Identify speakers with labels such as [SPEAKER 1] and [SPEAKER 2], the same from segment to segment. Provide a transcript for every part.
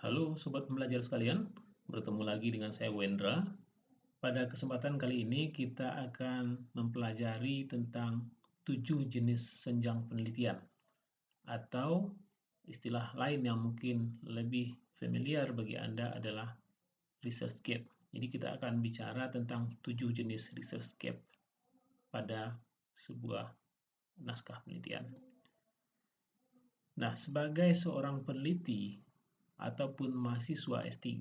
[SPEAKER 1] Halo Sobat Pembelajar sekalian, bertemu lagi dengan saya Wendra. Pada kesempatan kali ini kita akan mempelajari tentang 7 jenis senjang penelitian atau istilah lain yang mungkin lebih familiar bagi Anda adalah ResearchGate. Jadi kita akan bicara tentang 7 jenis ResearchGate pada sebuah naskah penelitian. Nah, sebagai seorang peneliti ataupun mahasiswa S3,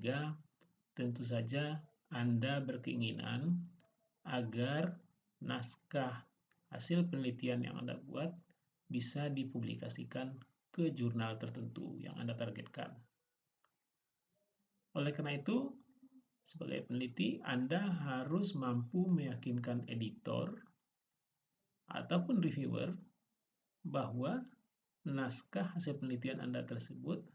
[SPEAKER 1] tentu saja Anda berkeinginan agar naskah hasil penelitian yang Anda buat bisa dipublikasikan ke jurnal tertentu yang Anda targetkan. Oleh karena itu, sebagai peneliti, Anda harus mampu meyakinkan editor ataupun reviewer bahwa naskah hasil penelitian Anda tersebut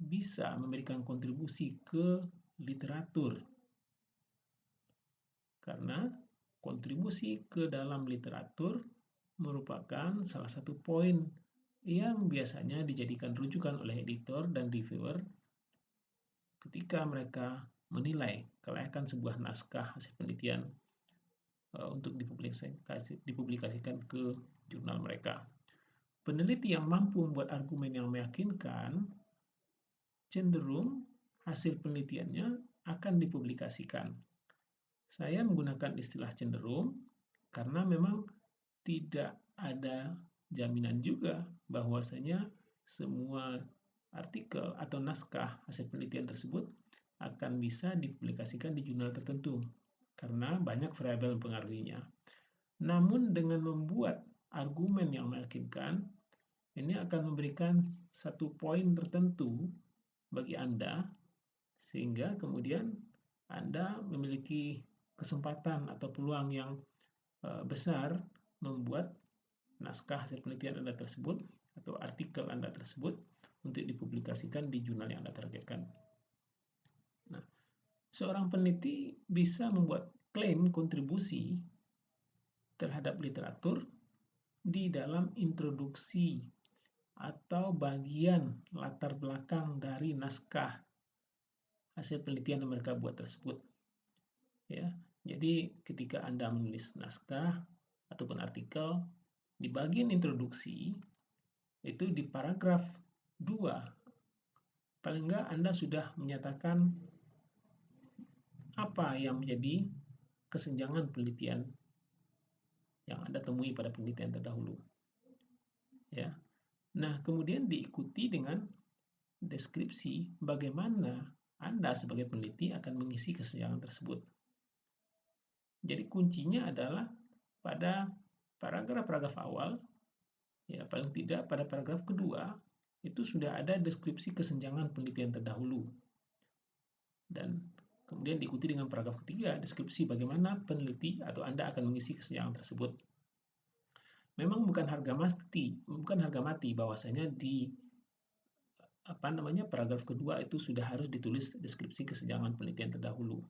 [SPEAKER 1] bisa memberikan kontribusi ke literatur. Karena kontribusi ke dalam literatur merupakan salah satu poin yang biasanya dijadikan rujukan oleh editor dan reviewer ketika mereka menilai kelayakan sebuah naskah hasil penelitian untuk dipublikasikan ke jurnal mereka. Peneliti yang mampu membuat argumen yang meyakinkan cenderung hasil penelitiannya akan dipublikasikan. Saya menggunakan istilah cenderung karena memang tidak ada jaminan juga bahwasanya semua artikel atau naskah hasil penelitian tersebut akan bisa dipublikasikan di jurnal tertentu karena banyak variabel mempengaruhinya. Namun dengan membuat argumen yang meyakinkan, ini akan memberikan satu poin tertentu bagi Anda sehingga kemudian Anda memiliki kesempatan atau peluang yang besar membuat naskah hasil penelitian Anda tersebut atau artikel Anda tersebut untuk dipublikasikan di jurnal yang Anda targetkan. Nah, seorang peneliti bisa membuat klaim kontribusi terhadap literatur di dalam introduksi atau bagian latar belakang dari naskah hasil penelitian yang mereka buat tersebut. Ya, jadi ketika Anda menulis naskah ataupun artikel, di bagian introduksi itu di paragraf 2 paling enggak Anda sudah menyatakan apa yang menjadi kesenjangan penelitian yang Anda temui pada penelitian terdahulu. Ya. Nah, kemudian diikuti dengan deskripsi bagaimana Anda sebagai peneliti akan mengisi kesenjangan tersebut. Jadi kuncinya adalah pada paragraf-paragraf awal, ya paling tidak pada paragraf kedua, itu sudah ada deskripsi kesenjangan penelitian terdahulu. Dan kemudian diikuti dengan paragraf ketiga, deskripsi bagaimana peneliti atau Anda akan mengisi kesenjangan tersebut. Memang bukan harga mati bahwasanya di paragraf kedua itu sudah harus ditulis deskripsi kesenjangan penelitian terdahulu.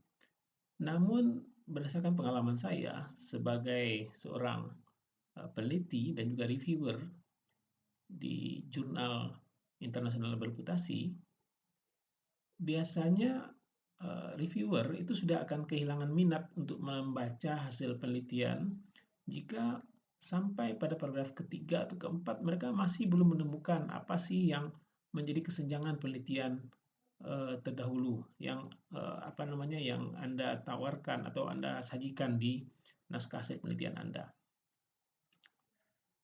[SPEAKER 1] Namun berdasarkan pengalaman saya sebagai seorang peneliti dan juga reviewer di jurnal internasional bereputasi, biasanya reviewer itu sudah akan kehilangan minat untuk membaca hasil penelitian jika sampai pada paragraf ketiga atau keempat mereka masih belum menemukan apa sih yang menjadi kesenjangan penelitian terdahulu yang yang Anda tawarkan atau Anda sajikan di naskah hasil penelitian Anda.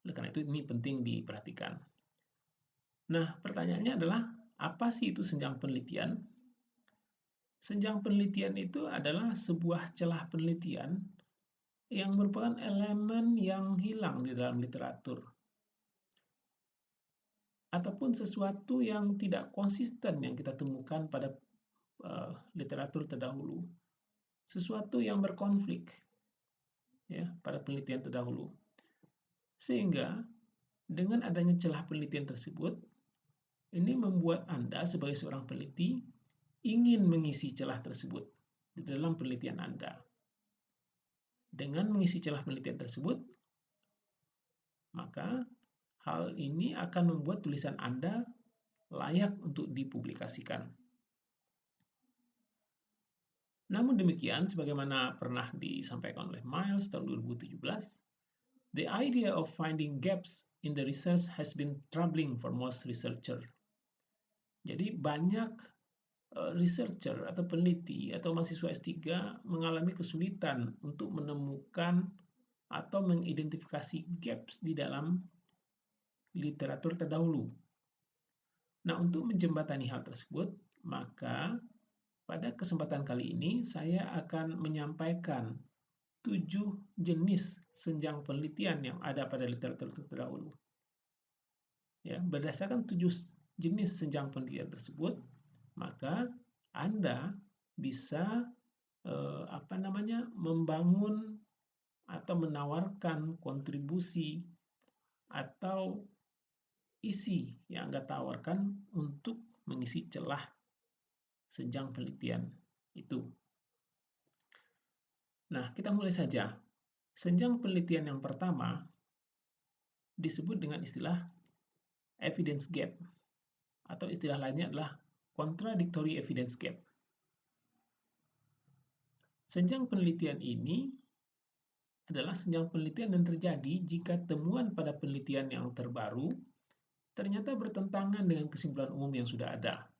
[SPEAKER 1] Oleh karena itu ini penting diperhatikan. Nah, pertanyaannya adalah apa sih itu senjang penelitian? Senjang penelitian itu adalah sebuah celah penelitian yang merupakan elemen yang hilang di dalam literatur ataupun sesuatu yang tidak konsisten yang kita temukan pada literatur terdahulu, sesuatu yang berkonflik ya pada penelitian terdahulu, sehingga dengan adanya celah penelitian tersebut ini membuat Anda sebagai seorang peneliti ingin mengisi celah tersebut di dalam penelitian Anda. Dengan mengisi celah penelitian tersebut, maka hal ini akan membuat tulisan Anda layak untuk dipublikasikan. Namun demikian, sebagaimana pernah disampaikan oleh Miles tahun 2017, the idea of finding gaps in the research has been troubling for most researchers. Jadi banyak researcher atau peneliti atau mahasiswa S3 mengalami kesulitan untuk menemukan atau mengidentifikasi gaps di dalam literatur terdahulu. Nah, untuk menjembatani hal tersebut, maka pada kesempatan kali ini saya akan menyampaikan 7 jenis senjang penelitian yang ada pada literatur terdahulu. Ya, berdasarkan 7 jenis senjang penelitian tersebut, maka Anda bisa membangun atau menawarkan kontribusi atau isi yang Anda tawarkan untuk mengisi celah senjang penelitian itu. Nah, kita mulai saja. Senjang penelitian yang pertama disebut dengan istilah evidence gap, atau istilah lainnya adalah contradictory evidence gap. Senjang penelitian ini adalah senjang penelitian yang terjadi jika temuan pada penelitian yang terbaru ternyata bertentangan dengan kesimpulan umum yang sudah ada.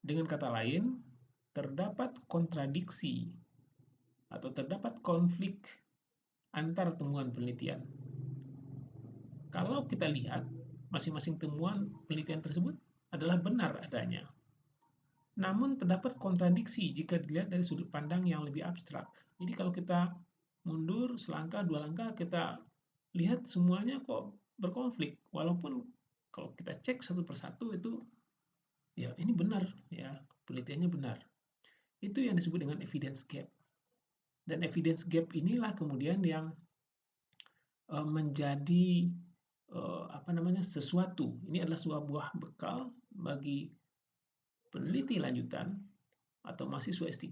[SPEAKER 1] Dengan kata lain, terdapat kontradiksi atau terdapat konflik antar temuan penelitian. Kalau kita lihat, masing-masing temuan penelitian tersebut adalah benar adanya. Namun terdapat kontradiksi jika dilihat dari sudut pandang yang lebih abstrak. Jadi kalau kita mundur selangkah, dua langkah, kita lihat semuanya kok berkonflik. Walaupun kalau kita cek satu persatu itu, ya ini benar, ya penelitiannya benar. Itu yang disebut dengan evidence gap. Dan evidence gap inilah kemudian yang menjadi sesuatu. Ini adalah sebuah bekal bagi peneliti lanjutan atau mahasiswa S3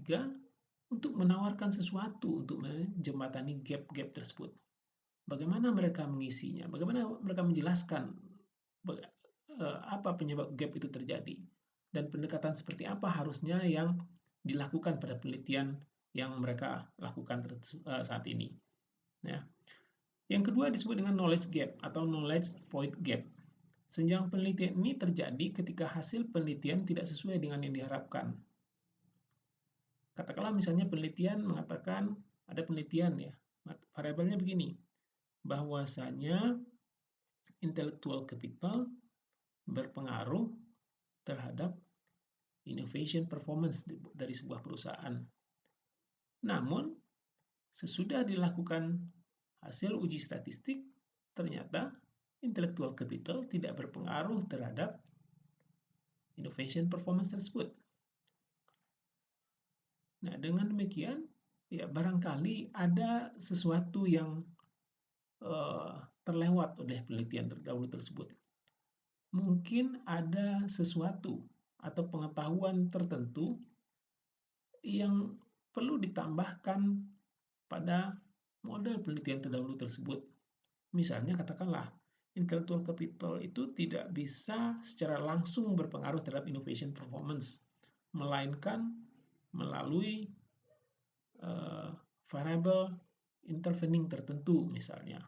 [SPEAKER 1] untuk menawarkan sesuatu untuk menjembatani gap-gap tersebut. Bagaimana mereka mengisinya? Bagaimana mereka menjelaskan apa penyebab gap itu terjadi? Dan pendekatan seperti apa harusnya yang dilakukan pada penelitian yang mereka lakukan saat ini. Ya. Yang kedua disebut dengan knowledge gap atau knowledge void gap. Senjang penelitian ini terjadi ketika hasil penelitian tidak sesuai dengan yang diharapkan. Katakanlah misalnya penelitian mengatakan, ada penelitian ya, variabelnya begini, bahwasanya intellectual capital berpengaruh terhadap innovation performance dari sebuah perusahaan. Namun, sesudah dilakukan hasil uji statistik, ternyata intellectual capital tidak berpengaruh terhadap innovation performance tersebut. Nah, dengan demikian, ya barangkali ada sesuatu yang terlewat oleh penelitian terdahulu tersebut. Mungkin ada sesuatu atau pengetahuan tertentu yang perlu ditambahkan pada model penelitian terdahulu tersebut. Misalnya katakanlah, intellectual capital itu tidak bisa secara langsung berpengaruh terhadap innovation performance, melainkan melalui variable intervening tertentu misalnya.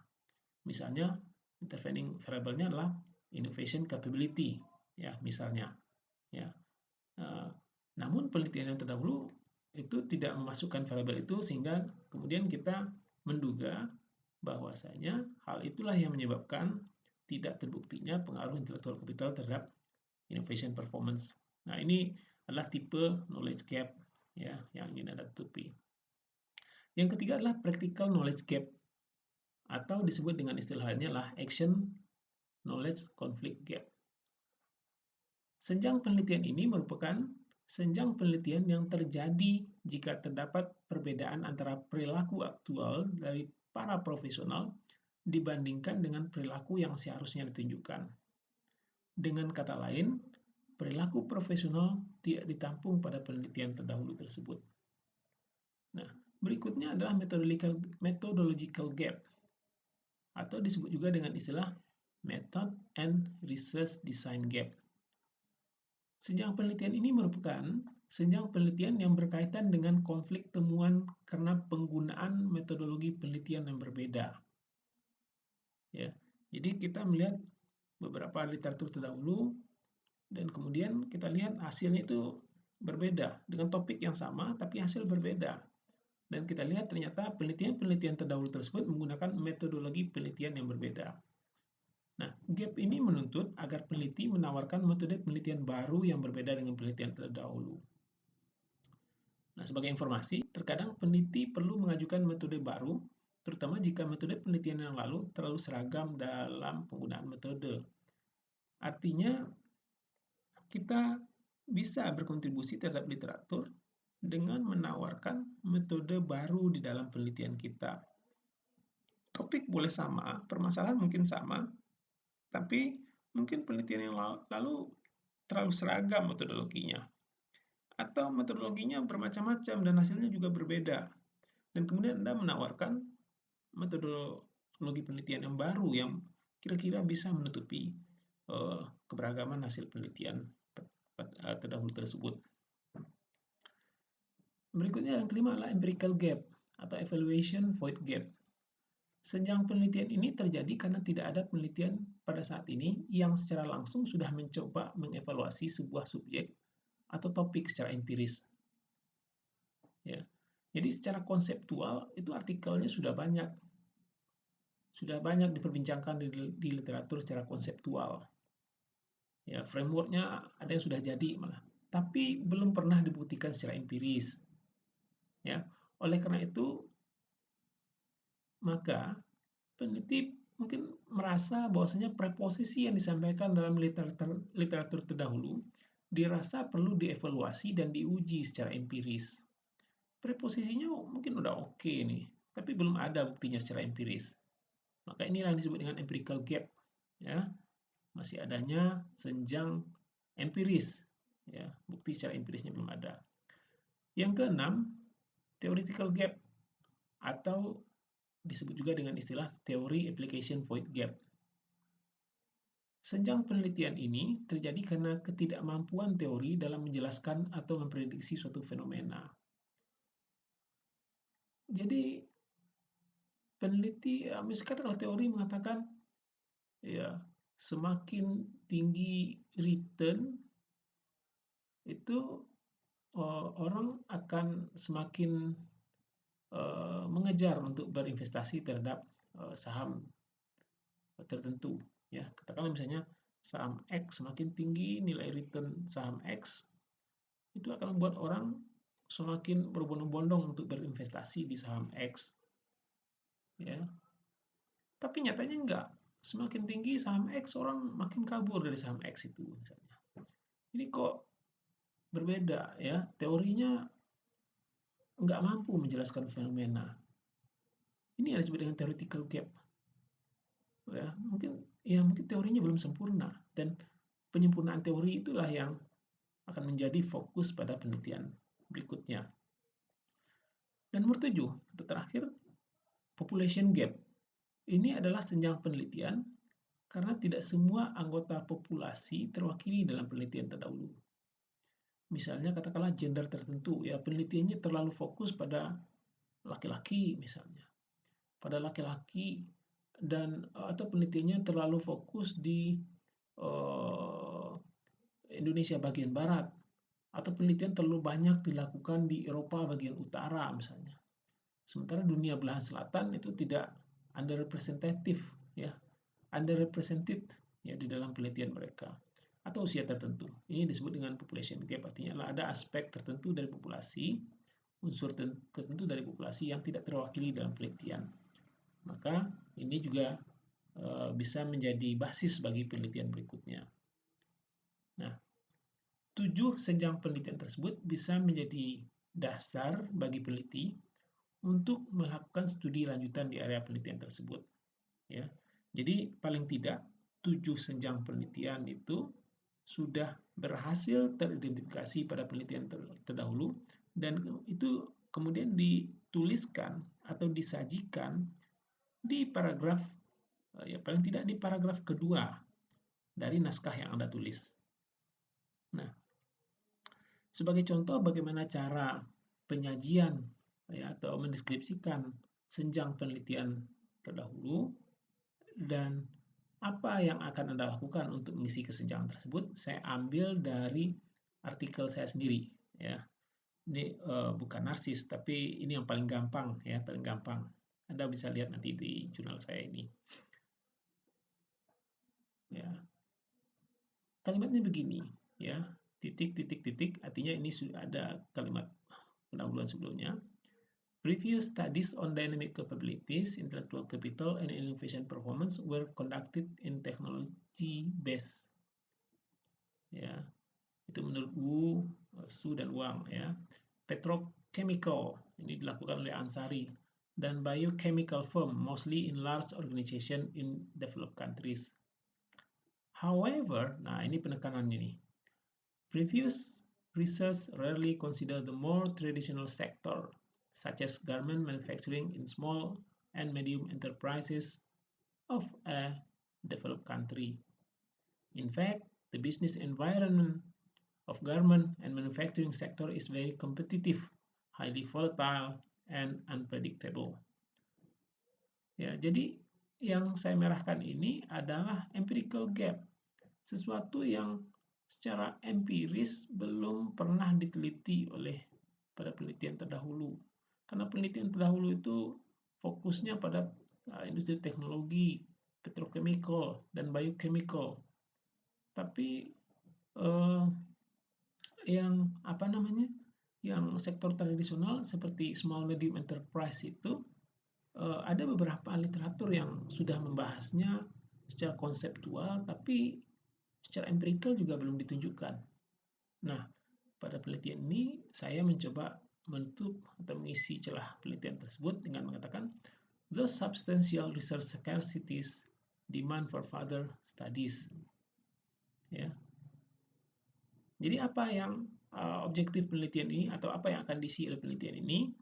[SPEAKER 1] Misalnya intervening variable-nya adalah innovation capability, ya misalnya. Ya. Namun penelitian yang terdahulu itu tidak memasukkan variabel itu sehingga kemudian kita menduga bahwasanya hal itulah yang menyebabkan tidak terbuktinya pengaruh intellectual capital terhadap innovation performance. Nah, ini adalah tipe knowledge gap ya yang ingin Anda tutupi. Yang ketiga adalah practical knowledge gap atau disebut dengan istilah lainnya adalah action knowledge conflict gap. Senjang penelitian ini merupakan senjang penelitian yang terjadi jika terdapat perbedaan antara perilaku aktual dari para profesional dibandingkan dengan perilaku yang seharusnya ditunjukkan. Dengan kata lain, perilaku profesional tidak ditampung pada penelitian terdahulu tersebut. Nah, berikutnya adalah methodological gap atau disebut juga dengan istilah method and research design gap. Senjang penelitian ini merupakan senjang penelitian yang berkaitan dengan konflik temuan karena penggunaan metodologi penelitian yang berbeda. Ya, jadi kita melihat beberapa literatur terdahulu dan kemudian kita lihat hasilnya itu berbeda dengan topik yang sama tapi hasil berbeda. Dan kita lihat ternyata penelitian-penelitian terdahulu tersebut menggunakan metodologi penelitian yang berbeda. Nah, gap ini menuntut agar peneliti menawarkan metode penelitian baru yang berbeda dengan penelitian terdahulu. Nah, sebagai informasi, terkadang peneliti perlu mengajukan metode baru, terutama jika metode penelitian yang lalu terlalu seragam dalam penggunaan metode. Artinya, kita bisa berkontribusi terhadap literatur dengan menawarkan metode baru di dalam penelitian kita. Topik boleh sama, permasalahan mungkin sama, tapi mungkin penelitian yang lalu terlalu seragam metodologinya. Atau metodologinya bermacam-macam dan hasilnya juga berbeda. Dan kemudian Anda menawarkan metodologi penelitian yang baru yang kira-kira bisa menutupi keberagaman hasil penelitian terdahulu tersebut. Berikutnya yang kelima adalah empirical gap atau evaluation void gap. Senjang penelitian ini terjadi karena tidak ada penelitian pada saat ini yang secara langsung sudah mencoba mengevaluasi sebuah subjek atau topik secara empiris. Ya. Jadi secara konseptual itu artikelnya sudah banyak diperbincangkan di literatur secara konseptual. Ya, frameworknya ada yang sudah jadi malah, tapi belum pernah dibuktikan secara empiris. Ya, oleh karena itu maka peneliti mungkin merasa bahwasanya preposisi yang disampaikan dalam literatur terdahulu dirasa perlu dievaluasi dan diuji secara empiris. Preposisinya mungkin udah oke nih, tapi belum ada buktinya secara empiris. Maka inilah yang disebut dengan empirical gap. Ya, masih adanya senjang empiris. Ya, bukti secara empirisnya belum ada. Yang keenam, theoretical gap atau disebut juga dengan istilah teori application void gap. Senjang penelitian ini terjadi karena ketidakmampuan teori dalam menjelaskan atau memprediksi suatu fenomena. Jadi peneliti, misalkan kalau teori mengatakan, ya semakin tinggi return itu orang akan semakin mengejar untuk berinvestasi terhadap saham tertentu. Ya, katakanlah misalnya saham X semakin tinggi nilai return saham X, itu akan membuat orang semakin berbondong-bondong untuk berinvestasi di saham X. Ya, tapi nyatanya enggak. Semakin tinggi saham X, orang makin kabur dari saham X itu misalnya. Ini kok berbeda ya, teorinya nggak mampu menjelaskan fenomena. Ini yang disebut dengan theoretical gap. Ya, mungkin teorinya belum sempurna, dan penyempurnaan teori itulah yang akan menjadi fokus pada penelitian berikutnya. Dan nomor 7, atau terakhir, population gap. Ini adalah senjang penelitian karena tidak semua anggota populasi terwakili dalam penelitian terdahulu. Misalnya katakanlah gender tertentu, ya penelitiannya terlalu fokus pada laki-laki misalnya. Pada laki-laki dan atau penelitiannya terlalu fokus di Indonesia bagian barat, atau penelitian terlalu banyak dilakukan di Eropa bagian utara misalnya. Sementara dunia belahan selatan itu tidak underrepresentative ya, underrepresented ya di dalam penelitian mereka, atau usia tertentu. Ini disebut dengan population gap, artinya ada aspek tertentu dari populasi, unsur tertentu dari populasi yang tidak terwakili dalam penelitian. Maka ini juga bisa menjadi basis bagi penelitian berikutnya. Nah, 7 senjang penelitian tersebut bisa menjadi dasar bagi peneliti untuk melakukan studi lanjutan di area penelitian tersebut. Ya, jadi paling tidak 7 senjang penelitian itu sudah berhasil teridentifikasi pada penelitian terdahulu, dan itu kemudian dituliskan atau disajikan di paragraf, ya paling tidak di paragraf kedua dari naskah yang Anda tulis. Nah, Sebagai contoh bagaimana cara penyajian ya, atau mendeskripsikan senjang penelitian terdahulu dan apa yang akan Anda lakukan untuk mengisi kesenjangan tersebut, saya ambil dari artikel saya sendiri ya. Ini bukan narsis, tapi ini yang paling gampang ya, paling gampang. Anda bisa lihat nanti di jurnal saya ini. Ya. Kalimatnya begini ya, titik titik titik, artinya ini sudah ada kalimat pendahuluan sebelumnya. Previous studies on dynamic capabilities, intellectual capital, and innovation performance were conducted in technology-based. Ya, itu menurut Wu, Su, dan Wang. Ya, petrochemical ini dilakukan oleh Ansari dan biochemical firm, mostly in large organization in developed countries. However, nah ini penekanannya nih. Previous research rarely consider the more traditional sector, such as garment manufacturing in small and medium enterprises of a developed country. In fact, the business environment of garment and manufacturing sector is very competitive, highly volatile, and unpredictable. Ya, jadi yang saya merahkan ini adalah empirical gap, sesuatu yang secara empiris belum pernah diteliti oleh pada penelitian terdahulu. Karena penelitian terdahulu itu fokusnya pada industri teknologi, petrochemical, dan biochemical. Tapi yang apa namanya, yang sektor tradisional seperti small medium enterprise itu ada beberapa literatur yang sudah membahasnya secara konseptual, tapi secara empirikal juga belum ditunjukkan. Nah, pada penelitian ini saya mencoba menutup atau mengisi celah penelitian tersebut dengan mengatakan the substantial research scarcities demand for further studies. Ya. Jadi apa yang objektif penelitian ini atau apa yang akan diisi oleh penelitian ini?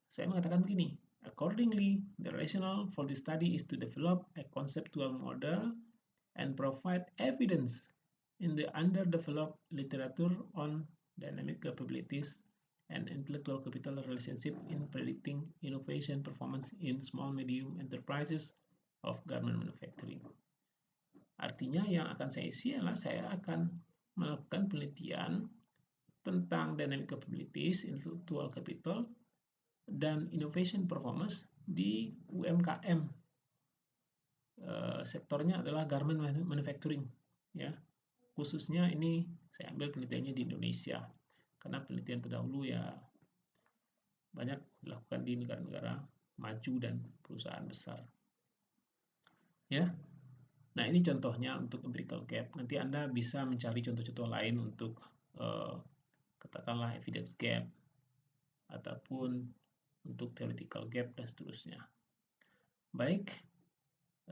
[SPEAKER 1] Saya mengatakan begini, accordingly, the rationale for the study is to develop a conceptual model and provide evidence in the underdeveloped literature on dynamic capabilities and intellectual capital relationship in predicting innovation performance in small medium enterprises of garment manufacturing. Artinya yang akan saya isi adalah saya akan melakukan penelitian tentang dynamic capabilities, intellectual capital, dan innovation performance di UMKM. Sektornya adalah garment manufacturing, ya. Khususnya ini saya ambil penelitiannya di Indonesia, karena penelitian terdahulu ya banyak dilakukan di negara-negara maju dan perusahaan besar. Ya, nah ini contohnya untuk empirical gap. Nanti Anda bisa mencari contoh-contoh lain untuk katakanlah evidence gap ataupun untuk theoretical gap dan seterusnya. Baik,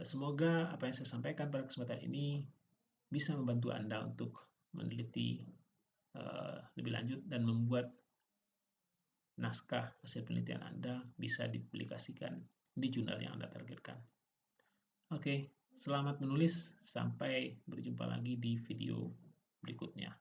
[SPEAKER 1] semoga apa yang saya sampaikan pada kesempatan ini bisa membantu Anda untuk meneliti lebih lanjut dan membuat naskah hasil penelitian Anda bisa dipublikasikan di jurnal yang Anda targetkan. Oke, selamat menulis. Sampai berjumpa lagi di video berikutnya.